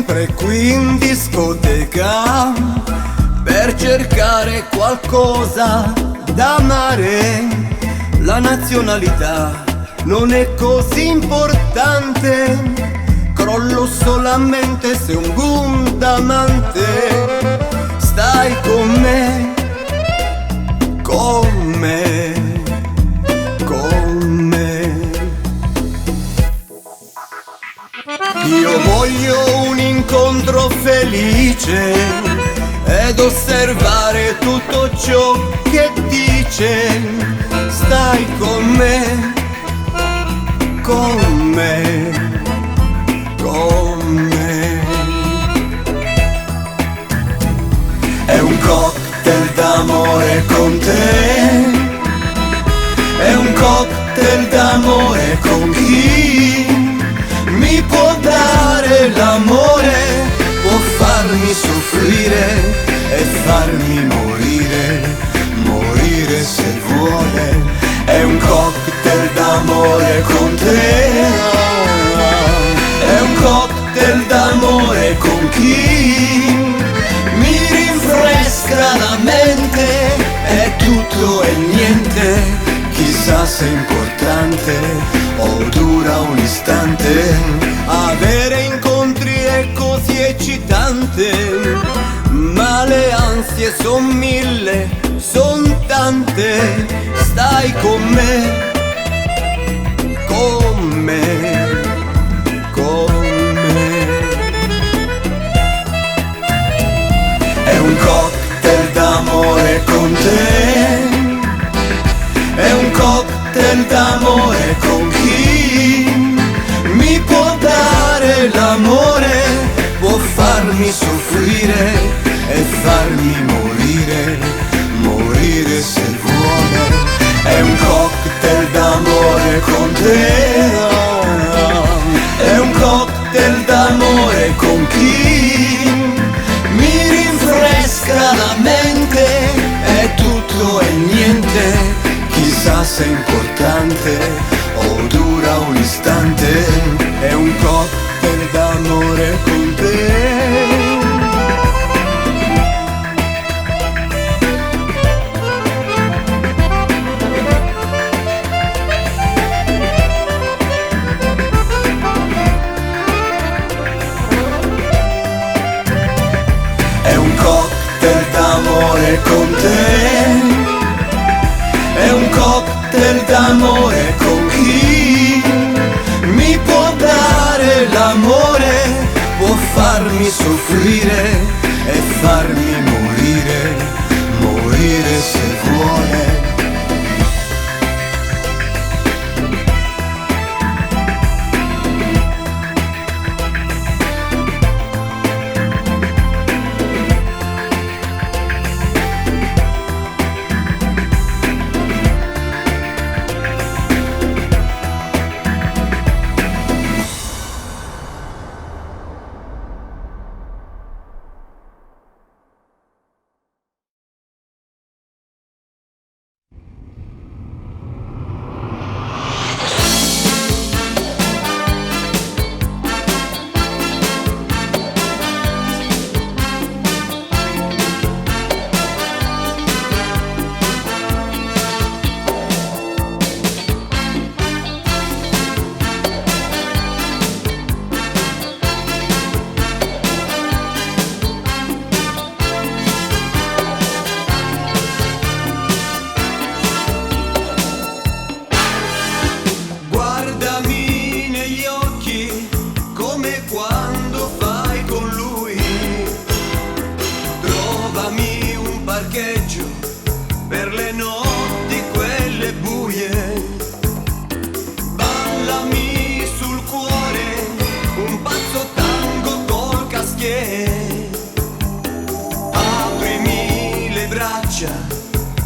sempre qui in discoteca per cercare qualcosa da amare. La nazionalità non è così importante, crollo solamente se un gundamante. Stai con me, con me, con me. Io voglio un incontro felice ed osservare tutto ciò che dice. Stai con me, con me, con me. È un cocktail d'amore con te, è un cocktail d'amore con chi mi può dare l'amore, può farmi soffrire e farmi morire, morire se vuole. È un cocktail d'amore con te, è un cocktail d'amore con chi mi rinfresca la mente, è tutto e niente, chissà se è importante o dura un istante. Avere incontri è così eccitante, ma le ansie son mille, son tante. Stai con me, con me, con me. È un cocktail d'amore con te, è un cocktail d'amore con chi mi può dare l'amore, può farmi soffrire e farmi morire, morire se vuole. È un cocktail d'amore con te, è un cocktail d'amore con chi mi rinfresca la mente, è tutto e niente, chissà se è importante o dura un istante. È un cocktail d'amore con te. Con te, è un cocktail d'amore con chi mi può dare l'amore, può farmi soffrire e farmi morire, morire se vuole.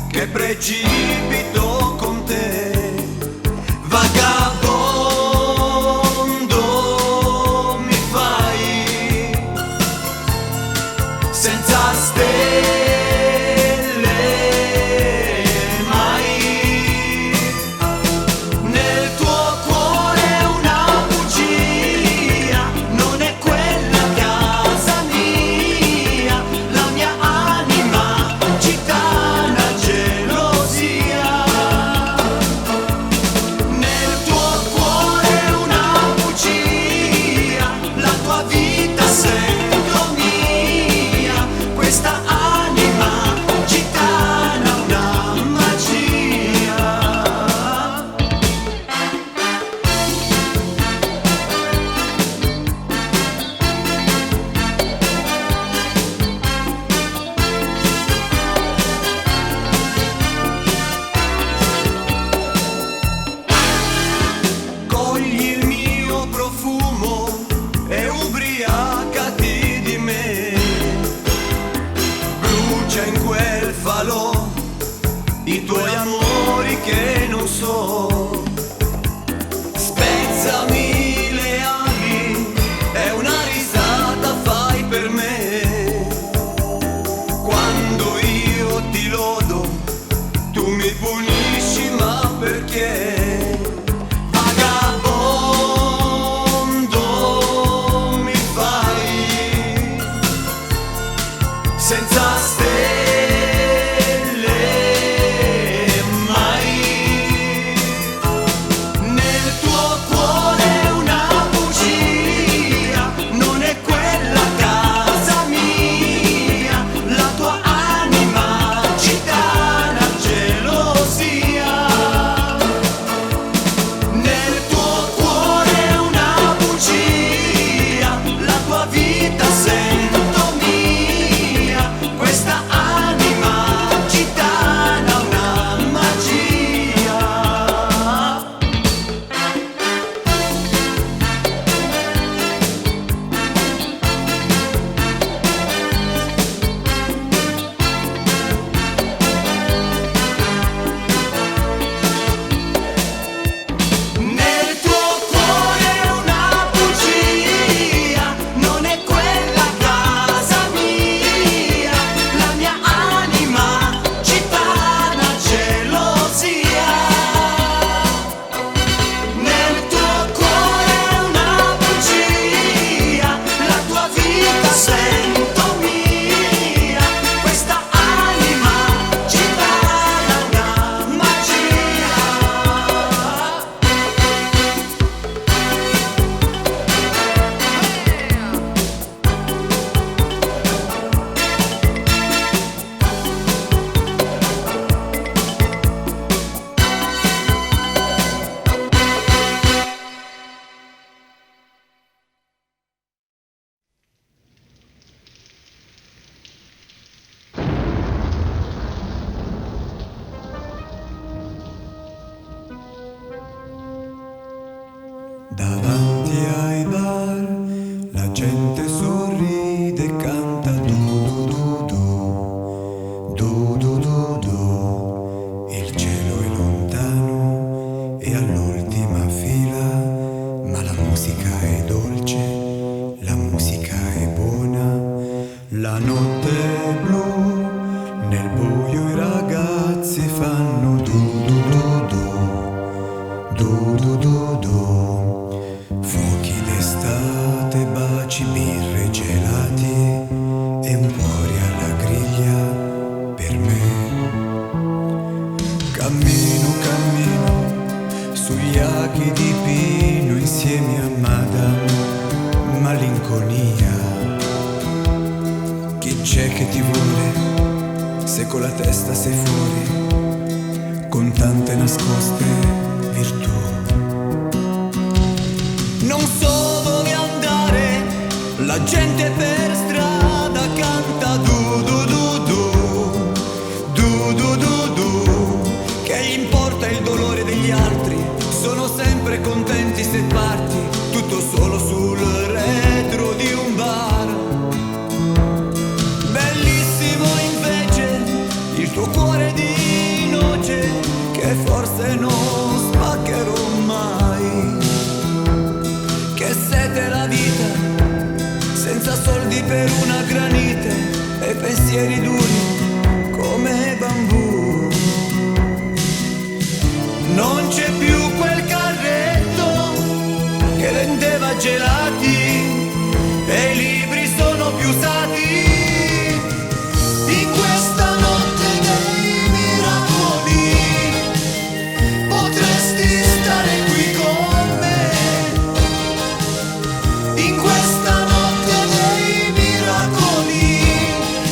Che precipito con te, vagabondo mi fai, senza stelle mai, nel tuo cuore una bugia, non è quella che c'è in quel falò, i tuoi amori che non so. Spezzami le ali, è una risata fai per me. Quando io ti lodo, tu mi punisci, ma perché? Vagabondo mi fai, senza stelle mai. Nel tuo cuore una bugia, non è quella casa mia, la tua anima gitana gelosia. Nel tuo cuore una bugia, la tua vita sento mia, questa anima gitana una magia. Nel tuo cuore una bugia, non è quella casa mia, la mia anima gitana gelosia. Nel tuo cuore una bugia, la tua vita sento mia, questa anima gitana una magia. Davanti ai bar la gente sorride e canta du du du du du du du. Il cielo è lontano e all'ultima fila, ma la musica è dolce, la musica è buona. La notte è blu, nel buio i ragazzi fanno du du du du du du du. Fuochi d'estate, baci, birre, gelati e un cuore alla griglia per me. Cammino, cammino sugli aghi di pino insieme a Madame Malinconia. Chi c'è che ti vuole se con la testa sei fuori, con tante nascoste virtù? Non so dove andare, la gente per strada canta du du du du du du du du. Che gli importa il dolore degli altri, sono sempre contenti se parti, tutto solo sul retro di un bar. Bellissimo invece il tuo cuore di noce, che forse non spaccherò mai. Che sete la vita, senza soldi per una granite e pensieri duri come bambù. Non c'è più quel carretto che vendeva gelati e i libri sono più usati. In questa notte dei miracoli potresti stare qui con me. In questa notte dei miracoli,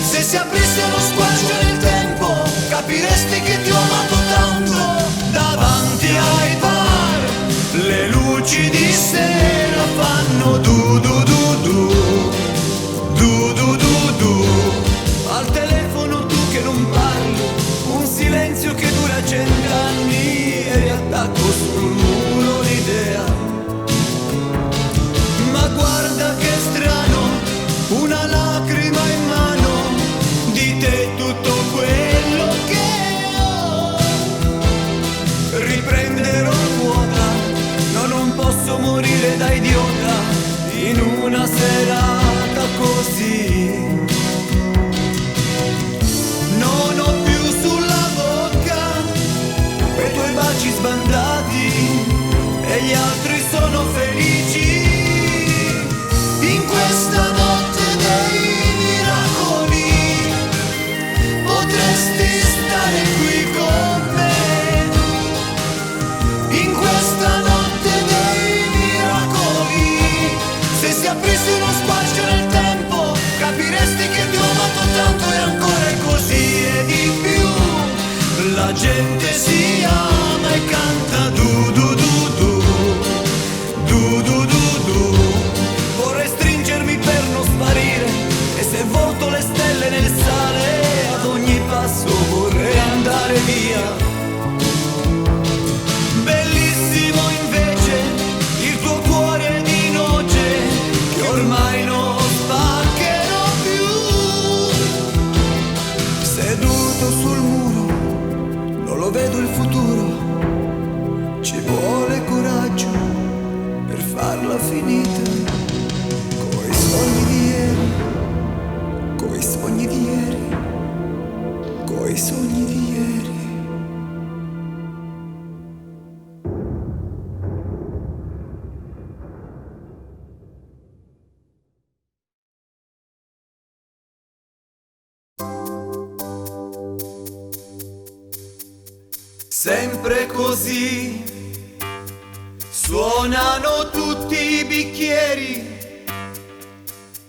se si aprisse uno squarcio nel tempo, capiresti che ti ho amato tanto. Davanti ai bar le luci di sera fanno du du du du du du du du. Al telefono tu che non parli, un silenzio che dura 100 anni e riattacco sul muro l'idea. Ma guarda che strano, una lacrima in mano, di te tutto gli altri sono felici. In questa notte dei miracoli potresti stare qui con me. In questa notte dei miracoli, se si aprisse uno spazio nel tempo, capiresti che ti ho amato tanto e ancora è così e di più. La gente si ama e canta du du du du, du du du du. Vorrei stringermi per non sparire, e se volto le stelle nel sale, ad ogni passo vorrei andare via. Bellissimo invece il tuo cuore di noce, che ormai non spaccherò più. Seduto sul muro, non lo vedo il futuro. Ci vuole coraggio per farla finita. Coi sogni di ieri, coi sogni di ieri, coi sogni di ieri. Sempre così suonano tutti i bicchieri,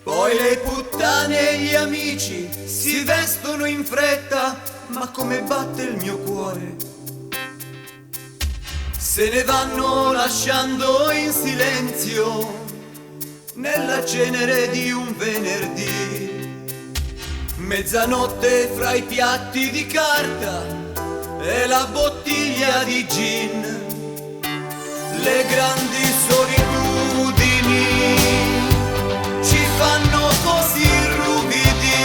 poi le puttane e gli amici si vestono in fretta, ma come batte il mio cuore. Se ne vanno lasciando in silenzio nella cenere di un venerdì. Mezzanotte fra i piatti di carta e la bottiglia di gin, le grandi solitudini ci fanno così ruvidi,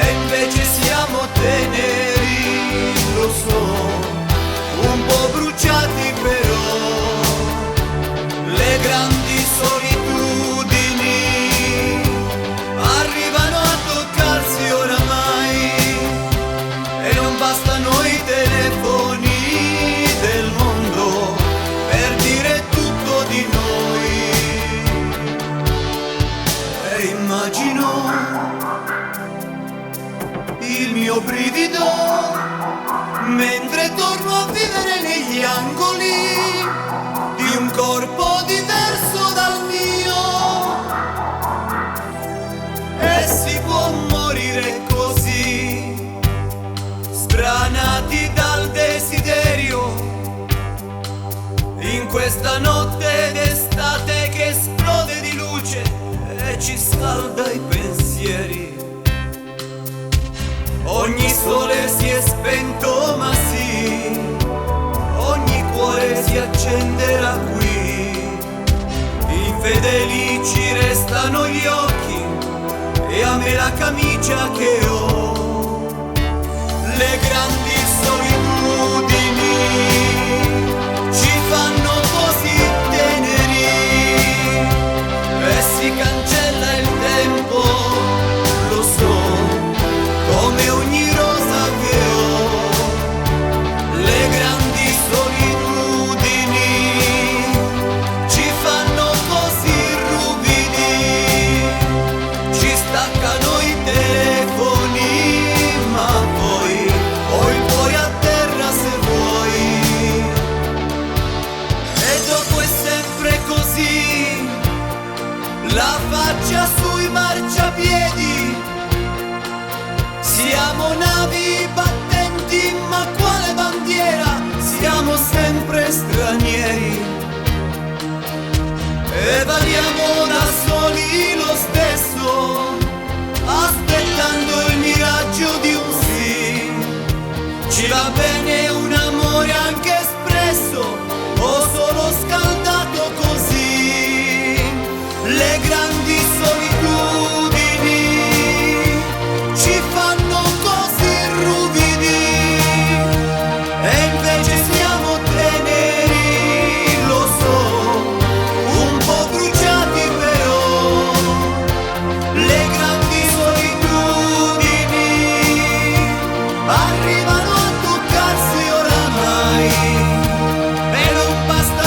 e invece siamo teneri, lo so, un po' bruciati però. Le grandi solitudini arrivano a toccarsi oramai, e non bastano i telefoni del mondo per dire tutto di noi. E immagino il mio brivido mentre torno a vivere negli angoli di un corpo diverso dal mio. E si può morire così, sbranati dal desiderio, in questa notte d'estate che esplode di luce e ci scalda i pensieri. Ogni sole si è spento, ma sì, ogni cuore si accenderà qui. Infedeli ci restano gli occhi e a me la camicia che ho. Le grandi solitudini ci fanno così teneri, e si cancella il tempo, lo so, come ogni rosa che ho. Le grandi solitudini ci fanno così ruvidi, ci staccano i telefoni, ma poi ho il cuore a terra se vuoi. E dopo è sempre così, la faccia sui marciapiedi. Siamo navi battenti, ma quale bandiera? Siamo sempre stranieri, e valiamo da soli lo stesso, aspettando il miraggio di un sì. Ci va bene un amore anche espresso, o solo scaldato così. Le grandi solitudini ci fanno così ruvidi, e invece siamo teneri, lo so, un po' bruciati però. Le grandi solitudini arrivano a toccarsi oramai, e non basta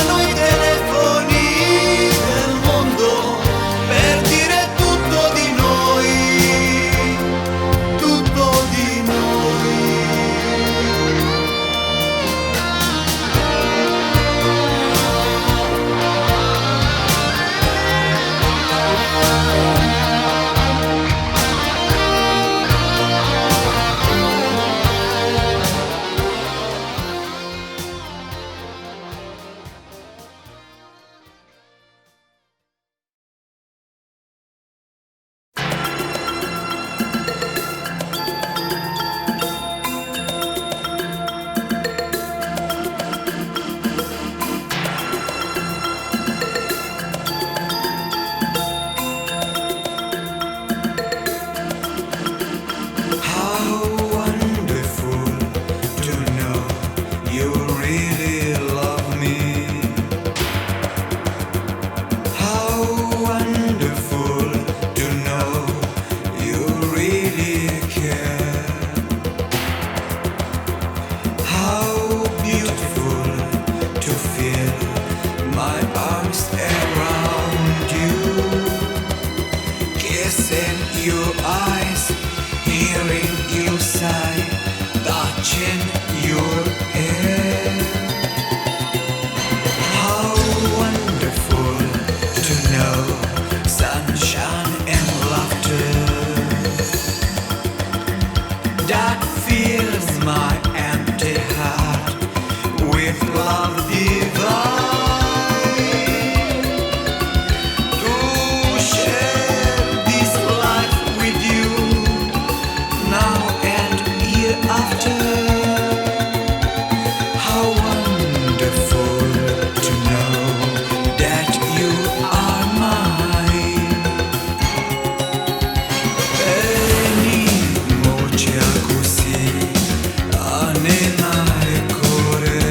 in your air. How wonderful to know sunshine and laughter that fills my empty heart with love divine. To share this life with you now and hereafter. How wonderful to know that you are mine. Venimoci così a nel mare corre.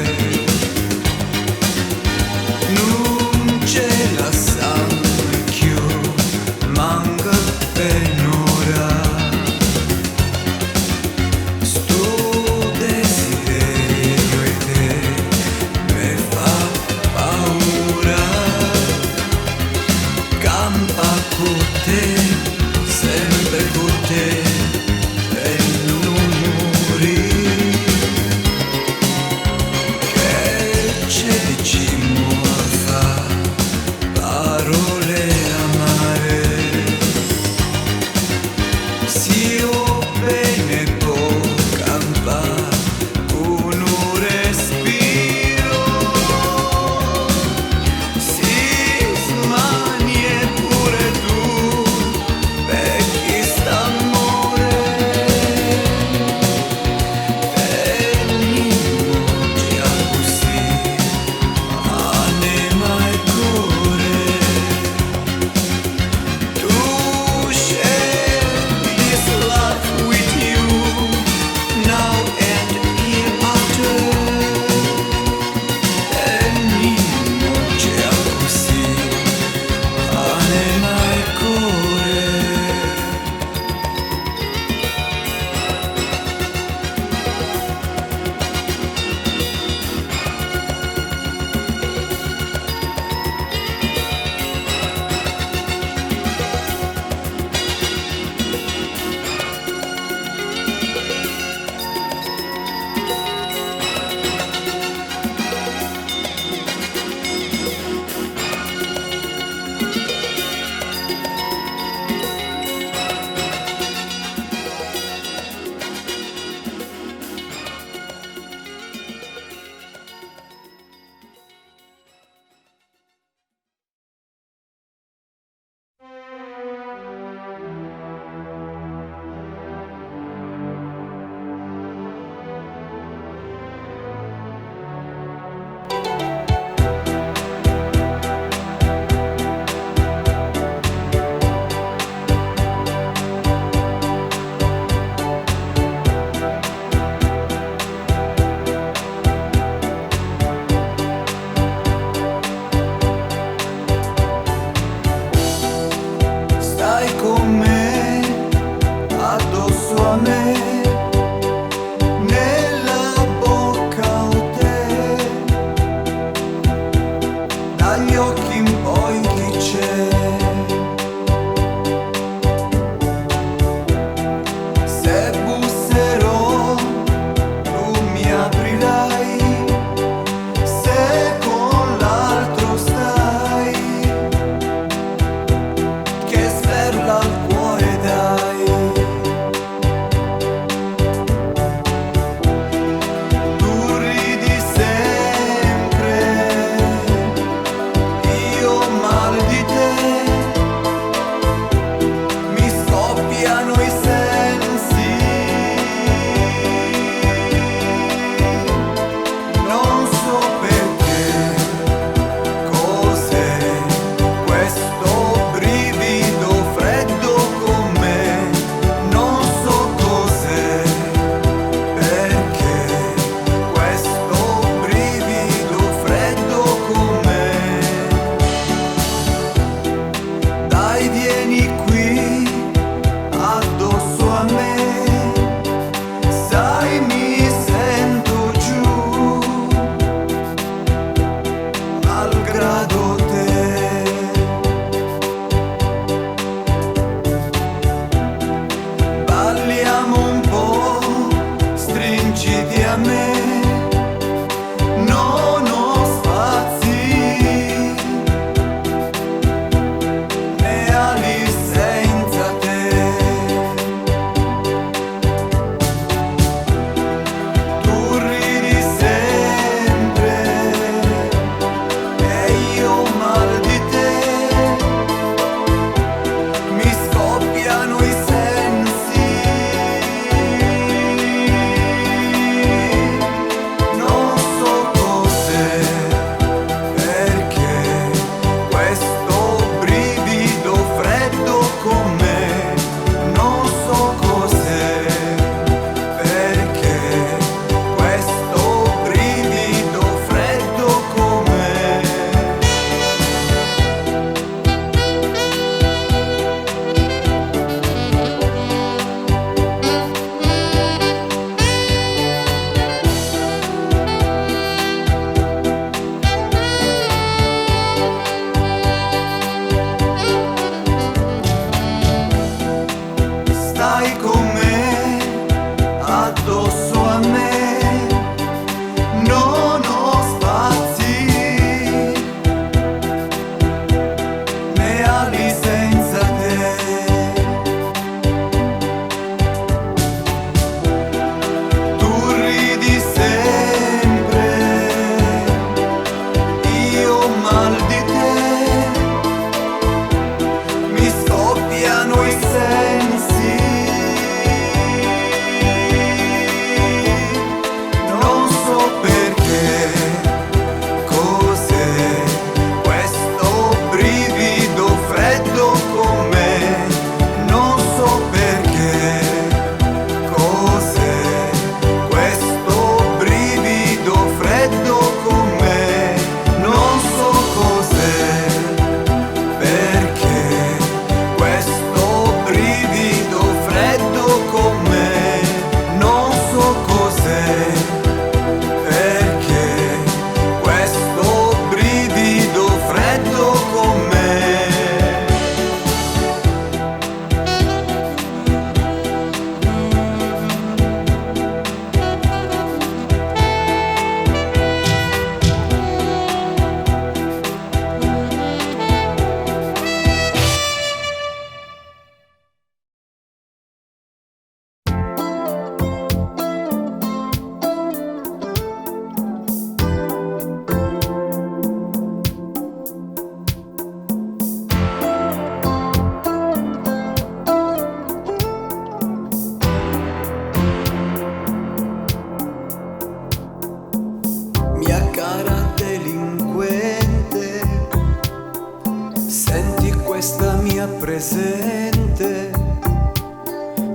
presente.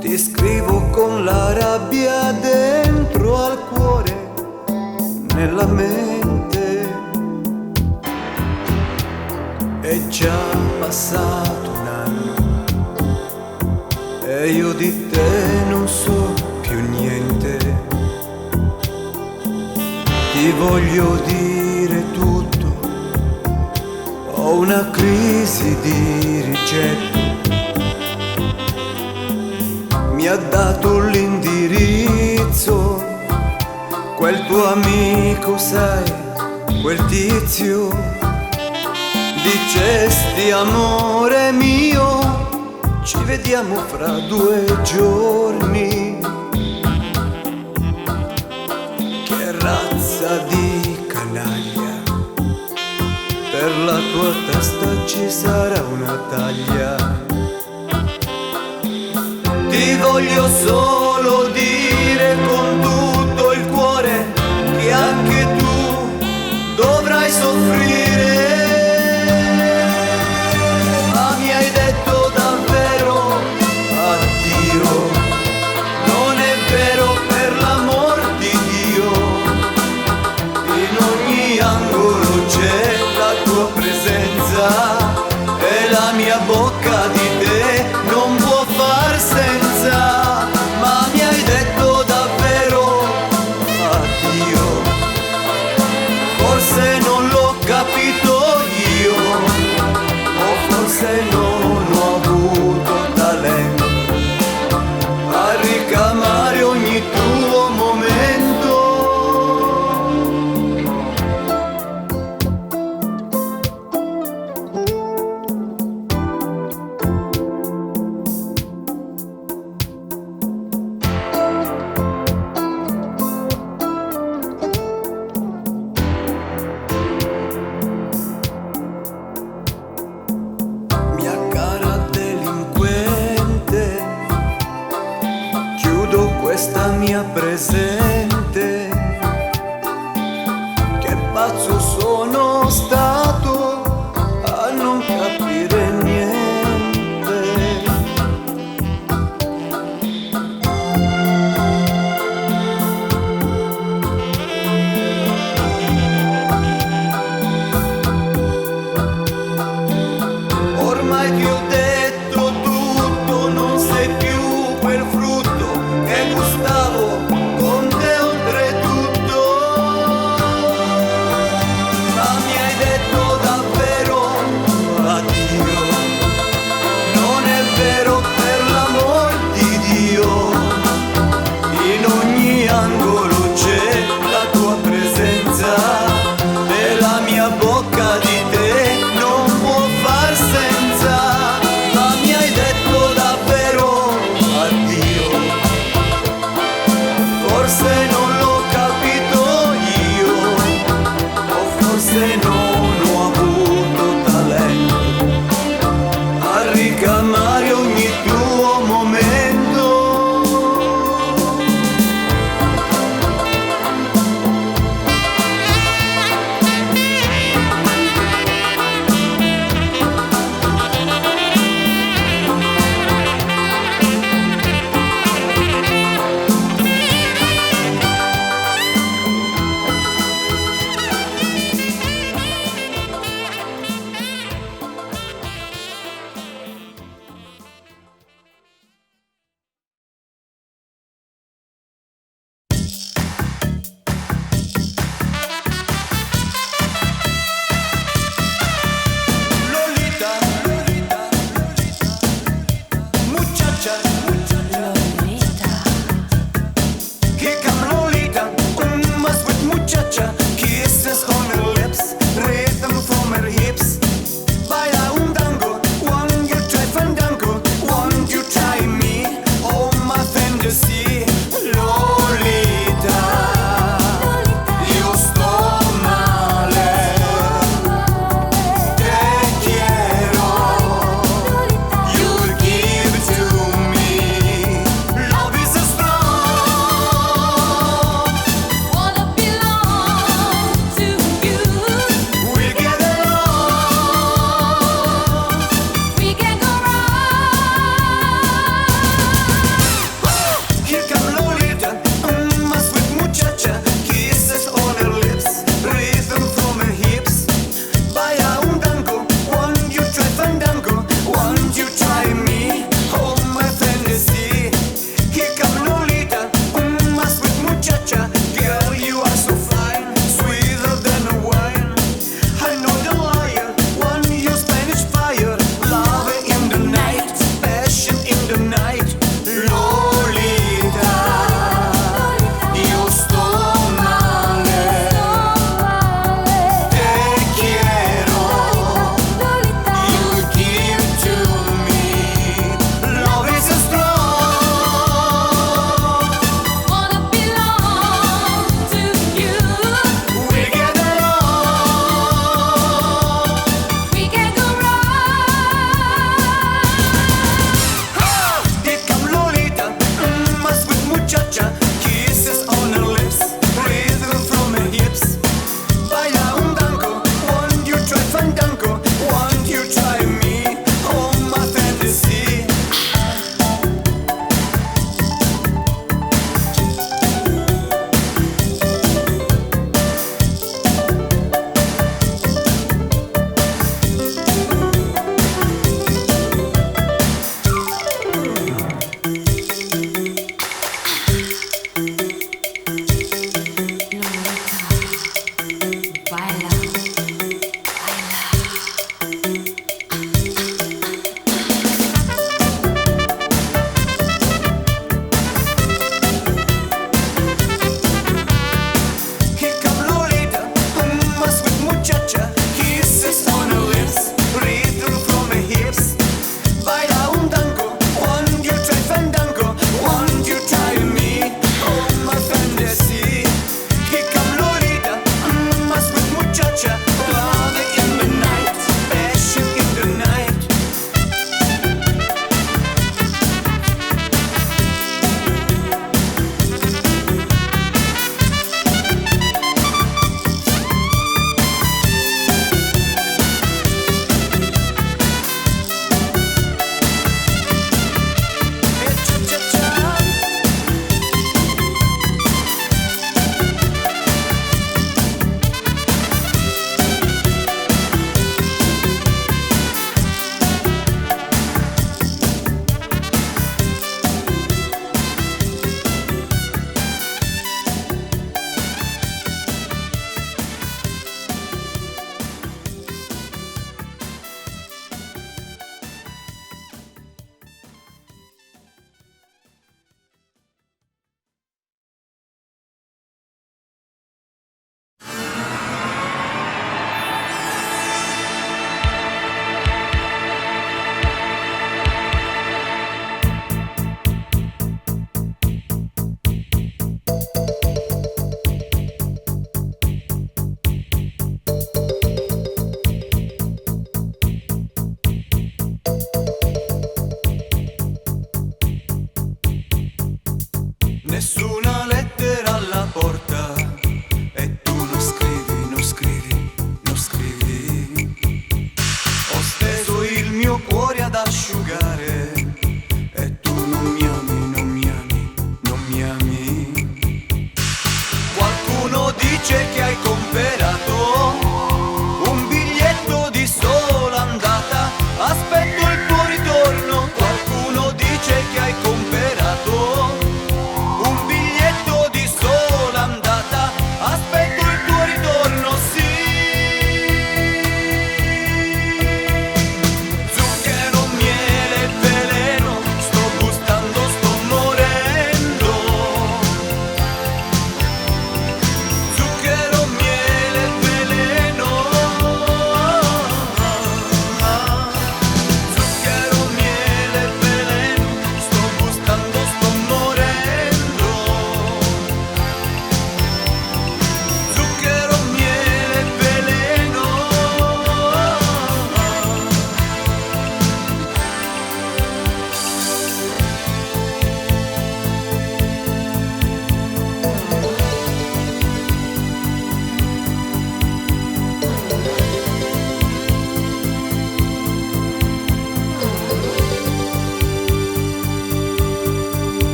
Ti scrivo con la rabbia dentro al cuore, nella mente. È già passato un anno e io di te non so più niente. Ti voglio dire tutto, ho una crisi di rigetto. Mi ha dato l'indirizzo quel tuo amico, sai, quel tizio. Dicesti amore mio, ci vediamo fra 2 giorni. Che razza di canaglia, per la tua testa ci sarà una taglia. Ti voglio solo dire con tutto il cuore che anche tu dovrai soffrire. Ma mi hai detto davvero addio? Non è vero, per l'amor di Dio. In ogni angolo c'è la tua presenza e la mia bocca di te non può far senza. Ma mi hai detto davvero addio? Forse non l'ho capito io, o forse non ho avuto talento a ricamare ogni tuo momento. Mia cara delinquente, chiudo questa mia presente. Che pazzo sono stato a non capire niente. Ormai ti ho detto tutto, non sei più quel frutto che gustavo con te.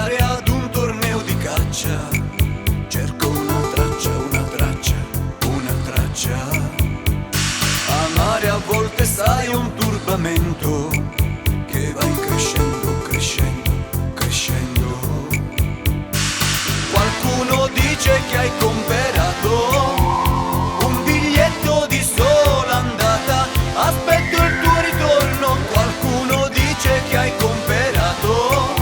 partecipare ad un torneo di caccia. Cerco una traccia, una traccia, una traccia. Amare a volte sai è un turbamento che vai crescendo, crescendo, crescendo. Qualcuno dice che hai comperato un biglietto di sola andata, aspetto il tuo ritorno. Qualcuno dice che hai comperato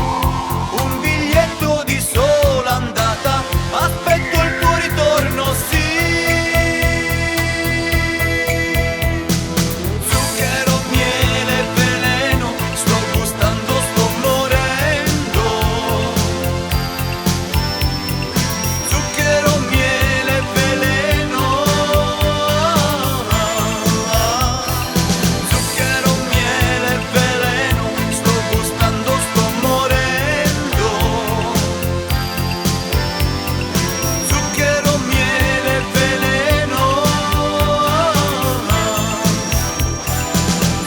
un biglietto di sola andata, aspetto il tuo ritorno, sì. Zucchero, miele, veleno, sto gustando, sto morendo. Zucchero, miele, veleno. Zucchero, miele, veleno, sto gustando, sto morendo. Zucchero, miele, veleno.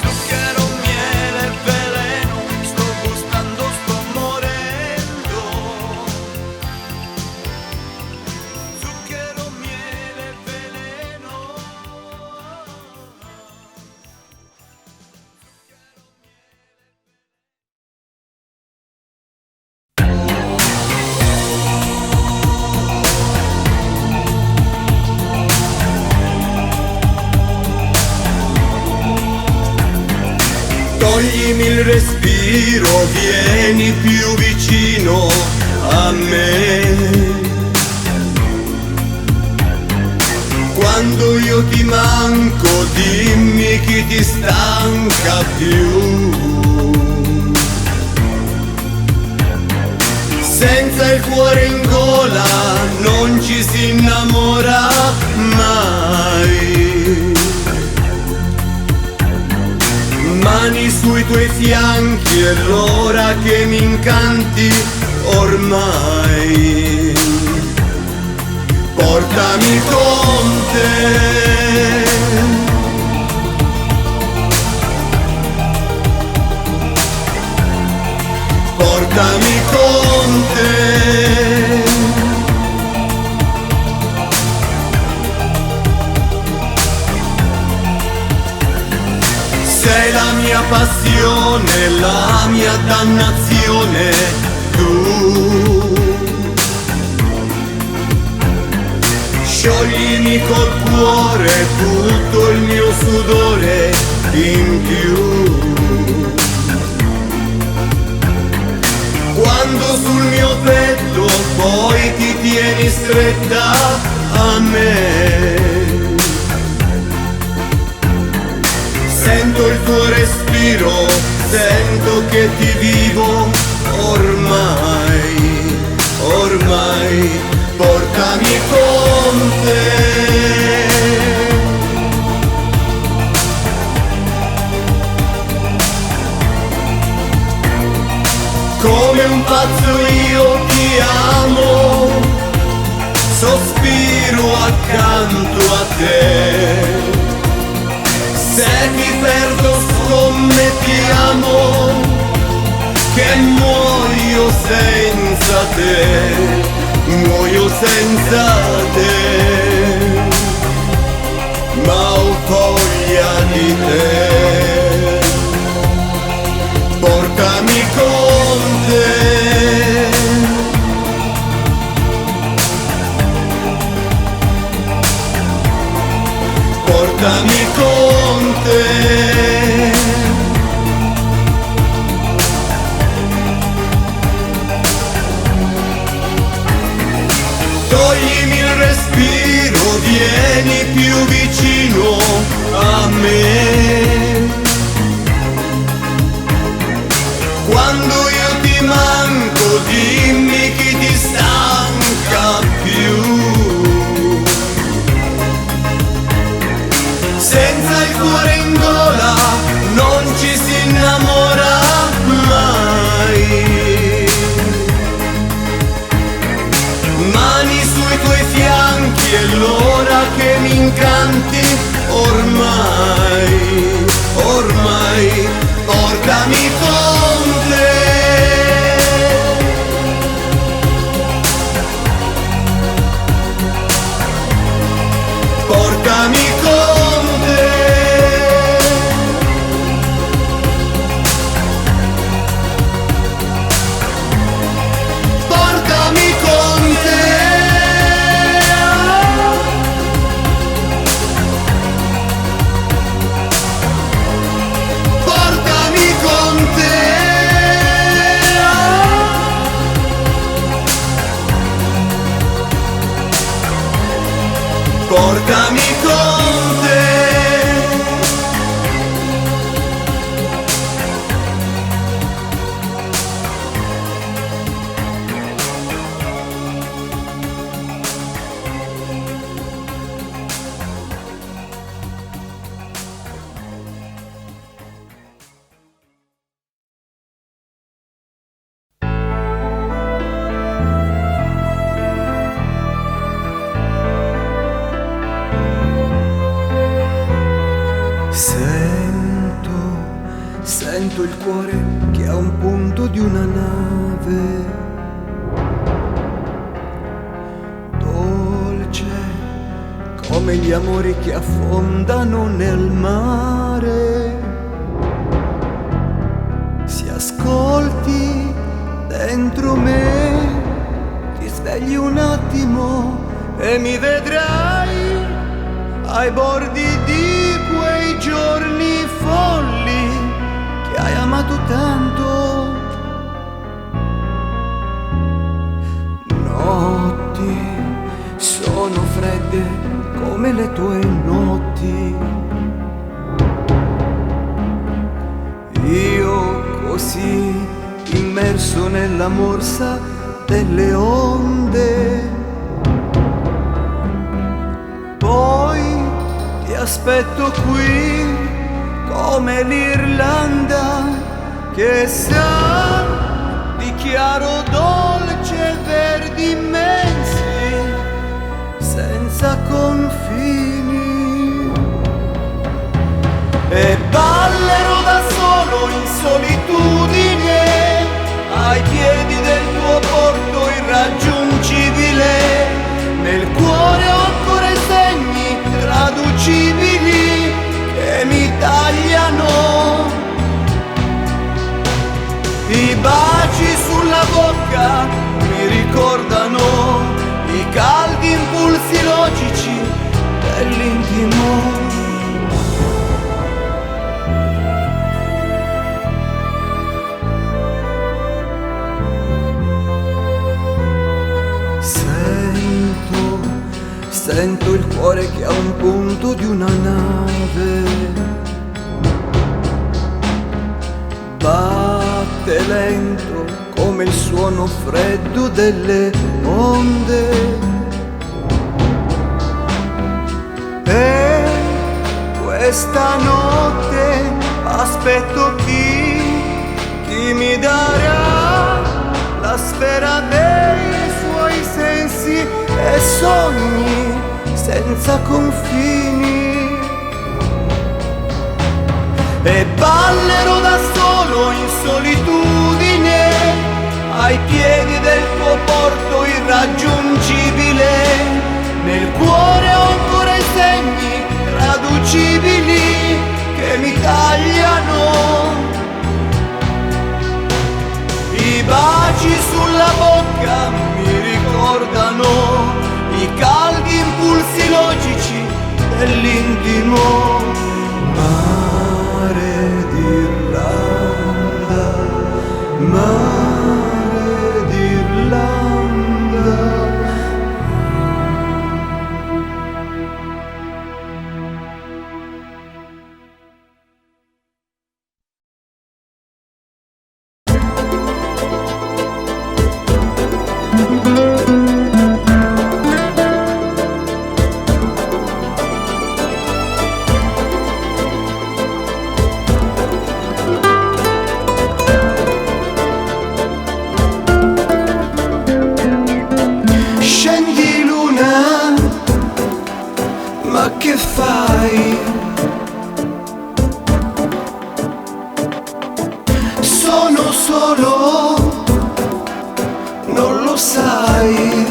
Zucchero, miele, veleno, sto gustando, sto morendo. Zucchero, miele, veleno. Toglimi il respiro, vieni più vicino a me. Quando io ti manco, dimmi chi ti stanca più. Senza il cuore in gola non ci si innamora mai. Mani sui tuoi fianchi, è l'ora che mi incanti ormai. Portami con te. Portami con te. Sei la mia passione, la mia dannazione, tu. Scioglimi col cuore tutto il mio sudore in più. Quando sul mio petto poi ti tieni stretta a me. Sento il tuo respiro, sento che ti vivo ormai, ormai. Portami con te. Come un pazzo io ti amo, sospiro accanto a te. Se ti perdo scommettiamo che muoio senza te, muoio senza te, ma ho voglia di te. Portami con te. Portami con te. Toglimi il respiro, vieni più vicino a me. Quando io ti manco, dimmi chi ti stanca più. Senza il cuore in gola non ci si innamora mai. Mani sui tuoi fianchi, è l'ora che mi incanti ormai, ormai. Portami con te. portami con te. Sento il cuore che ha un punto di una nave, dolce come gli amori che affondano nel mare. Se ascolti dentro me, ti svegli un attimo e mi vedrai ai bordi di quei giorni folli che hai amato tanto. Notti sono fredde come le tue notti. Io così immerso nella morsa delle onde. Poi ti aspetto qui come l'Irlanda che sa di chiaro dolce, verdi immensi senza confini. E ballerò da solo in solitudine ai piedi del tuo porto irraggiungibile. Nel cuore ho ancora i segni traducibili che mi tagliano. I baci sulla bocca mi ricordano i caldi impulsi logici dell'intimo. Sento il cuore che ha un punto di una nave, batte lento come il suono freddo delle onde. E questa notte aspetto chi mi darà la sfera dei suoi sensi e sogni senza confini. E ballerò da solo in solitudine ai piedi del tuo porto irraggiungibile. Nel cuore ho ancora i segni traducibili che mi tagliano. I baci sulla bocca mi ricordano i caldi impulsi logici dell'intimo. Mare d'Irlanda, mare d'Irlanda. Che fai? Sono solo, non lo sai.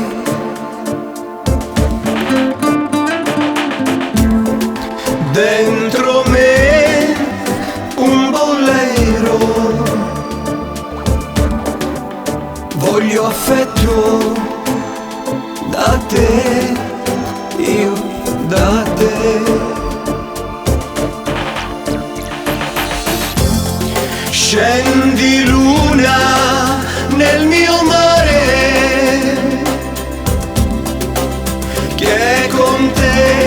Dentro me un bolero, voglio affetto da te, io da te. Scendi luna nel mio mare, che con te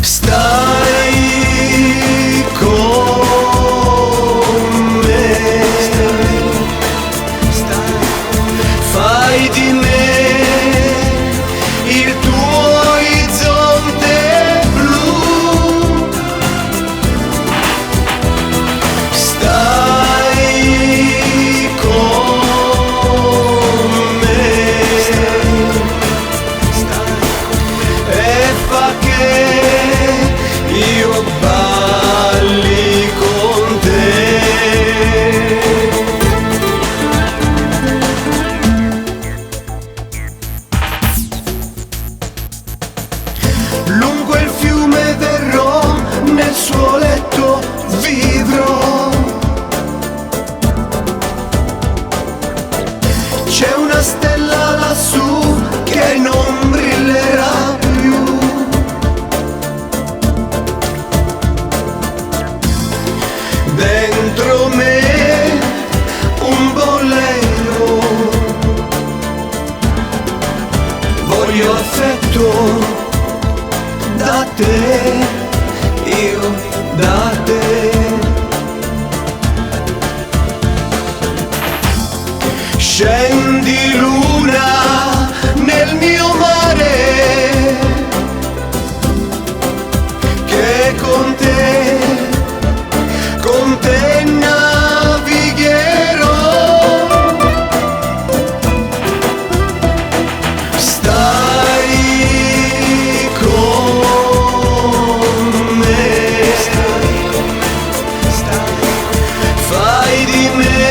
Stai con me, fai di me il tuo orizzonte blu. Stai con me e fa che io balli con te. Lungo il fiume verrò, nel suo letto vivrò. C'è una stella lassù che non brillerà più. Dentro me un bolero, voglio affetto da te, io da te. Scendi luna nel mio mare, che con te navigherò. Stai con me, fai di me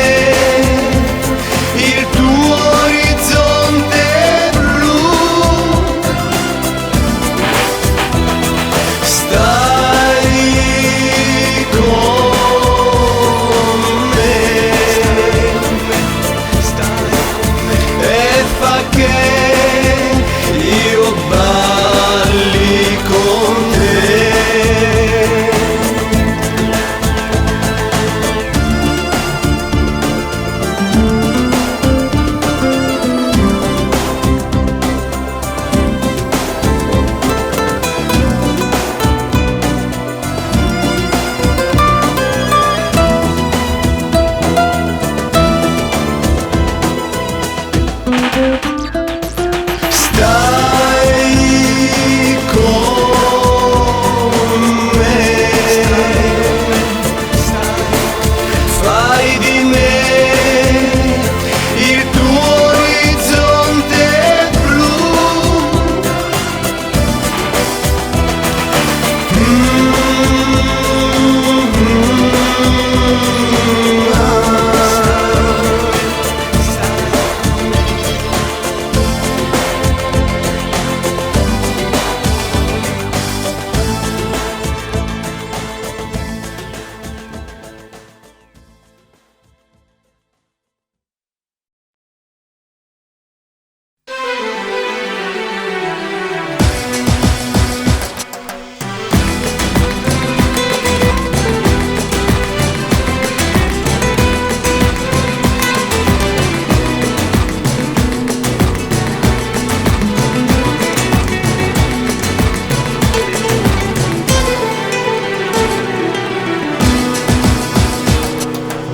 il tuo orizzonte blu. Stai con me e fa che io balli con te. Stai con me, fai di me il tuo orizzonte blu.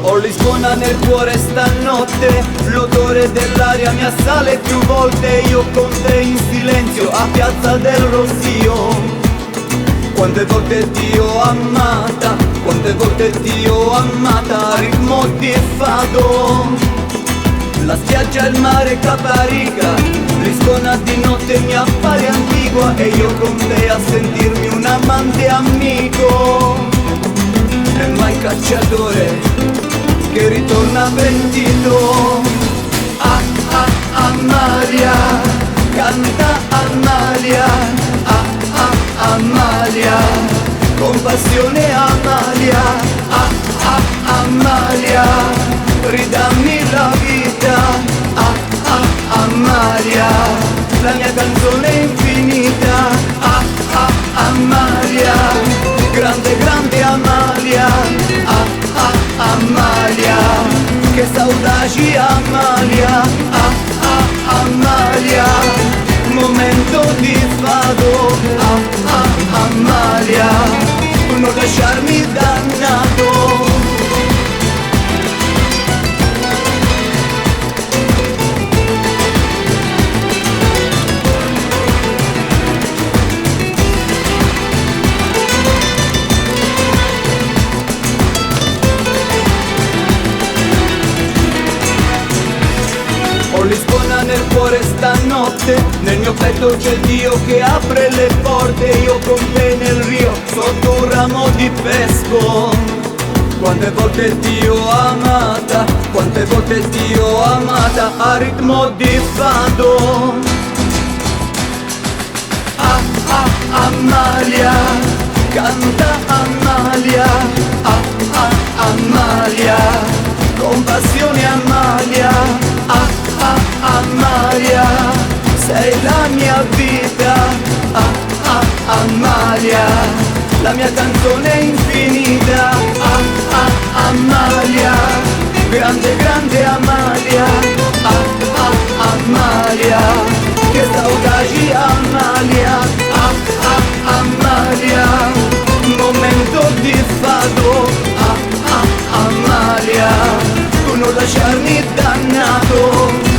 Ho Lisbona nel cuore stanotte, l'odore dell'aria mi assale più volte. Io con te in silenzio a Piazza del Rossio. Quante volte ti ho amata, quante volte ti ho amata, ritmo di fado. La spiaggia, il mare, Caparica, Lisbona di notte mi appare antigua e io con te a sentirmi un amante amico. E mai cacciatore che ritorna pentito. Ah ah Amalia, canta Amalia. Ah ah Amalia, con passione Amalia. Ah ah Amalia, ridammi la vita. Ah ah Amalia, la mia canzone infinita. Ah ah Amalia, grande grande Amalia. Ah ah Amalia, che saudade Amalia. Ah ah Amalia, momento di fado. Ah ah Amalia. Amalia, tu non lasciarmi dannato. Ho Lisbona nel cuore stanotte, nel mio petto c'è Dio che apre le porte. Io con te nel Rio, sotto un ramo di pesco. Quante volte ti ho amata, quante volte ti ho amata, a ritmo di fado. Ah ah Amalia, canta Amalia, ah ah Amalia, con passione Amalia, ah ah Amalia, sei la mia vita, ah ah Amalia, la mia canzone infinita, ah ah Amalia, grande grande Amalia, ah ah Amalia, che saudade Amalia, ah ah Amalia, momento di fado, ah ah Amalia, tu non lasciarmi dannato.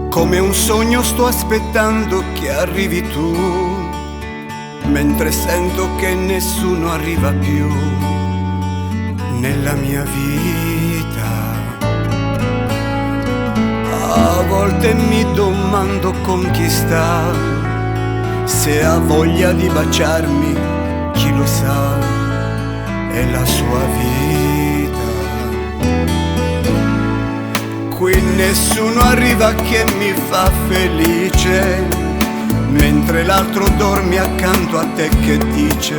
Come un sogno sto aspettando che arrivi tu, mentre sento che nessuno arriva più nella mia vita. A volte mi domando con chi sta, se ha voglia di baciarmi, chi lo sa, è la sua vita. Qui nessuno arriva che mi fa felice, mentre l'altro dorme accanto a te che dice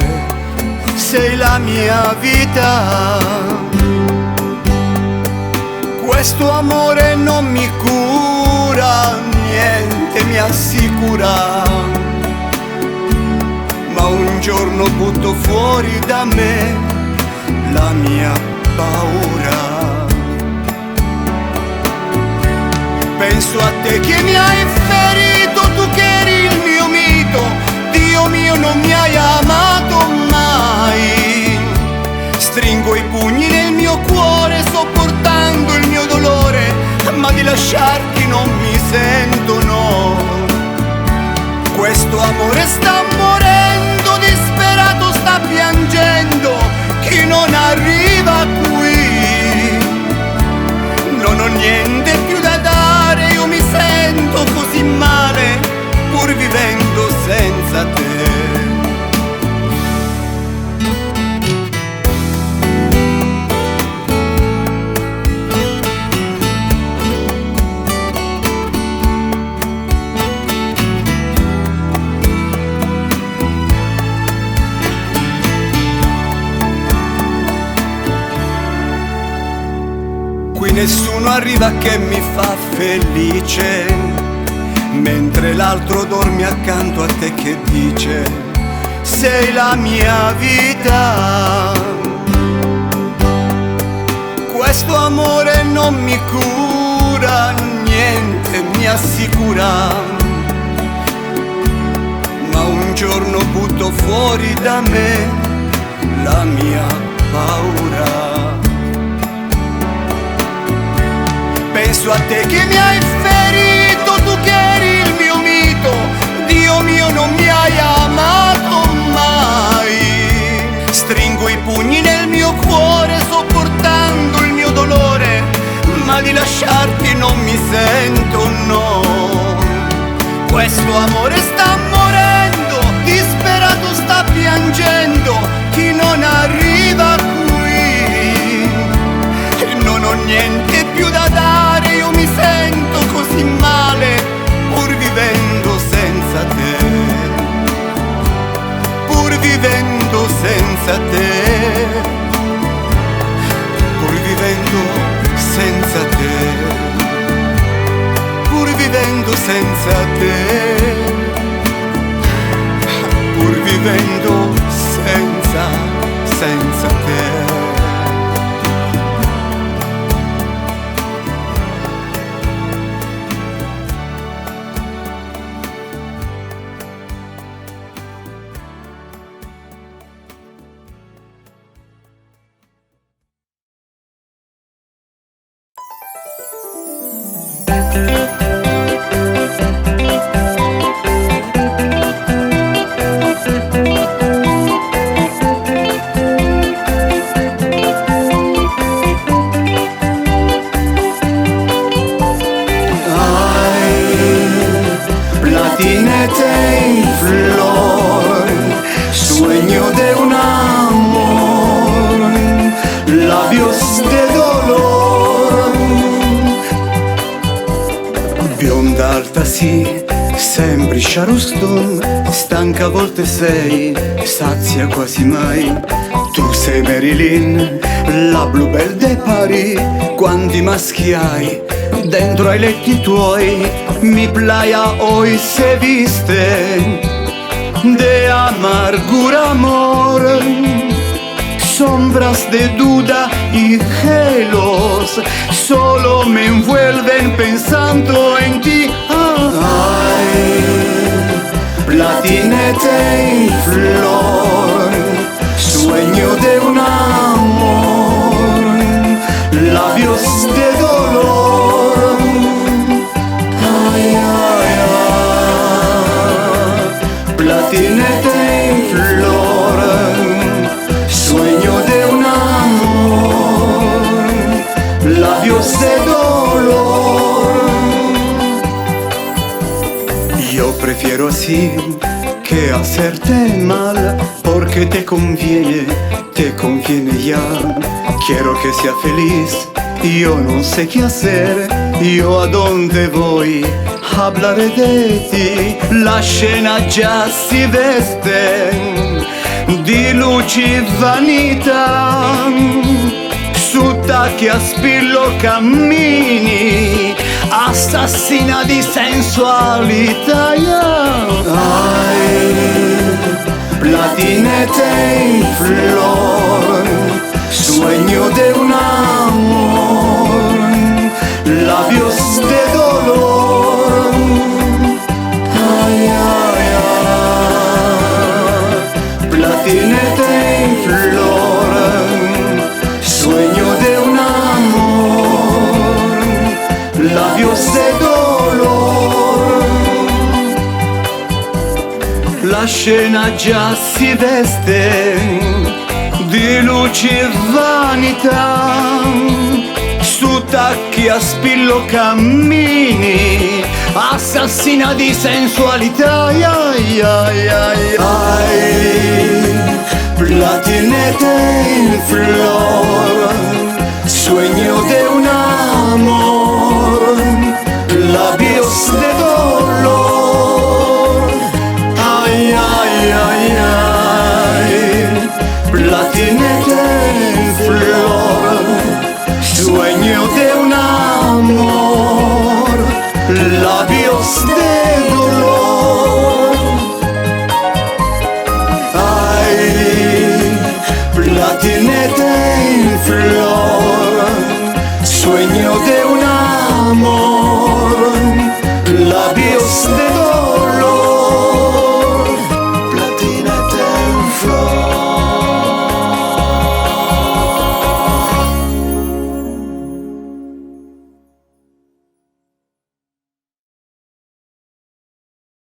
sei la mia vita. Questo amore non mi cura, niente mi assicura, ma un giorno butto fuori da me la mia paura. Penso a te che mi hai ferito, tu che eri il mio mito, Dio mio non mi hai amato mai. Stringo i pugni nel mio cuore sopportando il mio dolore, ma di lasciarti non mi sento, no. Questo amore sta morendo, disperato sta piangendo, chi non arriva qui. Non ho niente più da dare, io mi sento così male, pur vivendo senza te. Qui nessuno arriva che mi fa felice, mentre l'altro dorme accanto a te che dice sei la mia vita. Questo amore non mi cura, niente mi assicura, ma un giorno butto fuori da me la mia paura. Penso a te che mi hai ferito, tu che eri il mio mito, Dio mio non mi hai amato mai. Stringo i pugni nel mio cuore sopportando il mio dolore, ma di lasciarti non mi sento, no. Questo amore sta morendo, disperato sta piangendo, chi non arriva qui. E non ho niente più da dare, io mi sento così male, pur vivendo senza te, pur vivendo senza te, pur vivendo senza te, pur vivendo senza te, pur vivendo senza te. Platinete en flor, sueño de un amor, labios de dolor. Bionda alta sì, semplice arroston, stanca a volte sei, sazia quasi mai. Tu sei Marilyn, la Bluebell de Paris, quanti maschi hai dentro ai letti tuoi, mi playa hoy se viste de amargura amor, sombras de duda y celos solo me envuelven pensando en ti. Ay, platinete en flor, sueño de un amor, labios de dolor. Ay, ay, ay, platinete en flor, sueño de un amor, labios de dolor. Yo prefiero así que hacerte mal, porque te conviene ya. Quiero que sea feliz, yo no sé qué hacer, yo a dónde voy, hablaré de ti. La scena già si veste di luci e vanità, su tacchi a spillo cammini, assassina di sensualità. Ay, platinete en flor, sueño de un amor, labios de dolor. Ay, ay, ay, platinete en flor, sueño de un amor, labios de dolor. La scena già si veste di luci e vanità, su tacchi a spillo cammini, assassina di sensualità. Ay, ay, ay, ay, platinete en flor, sueño de una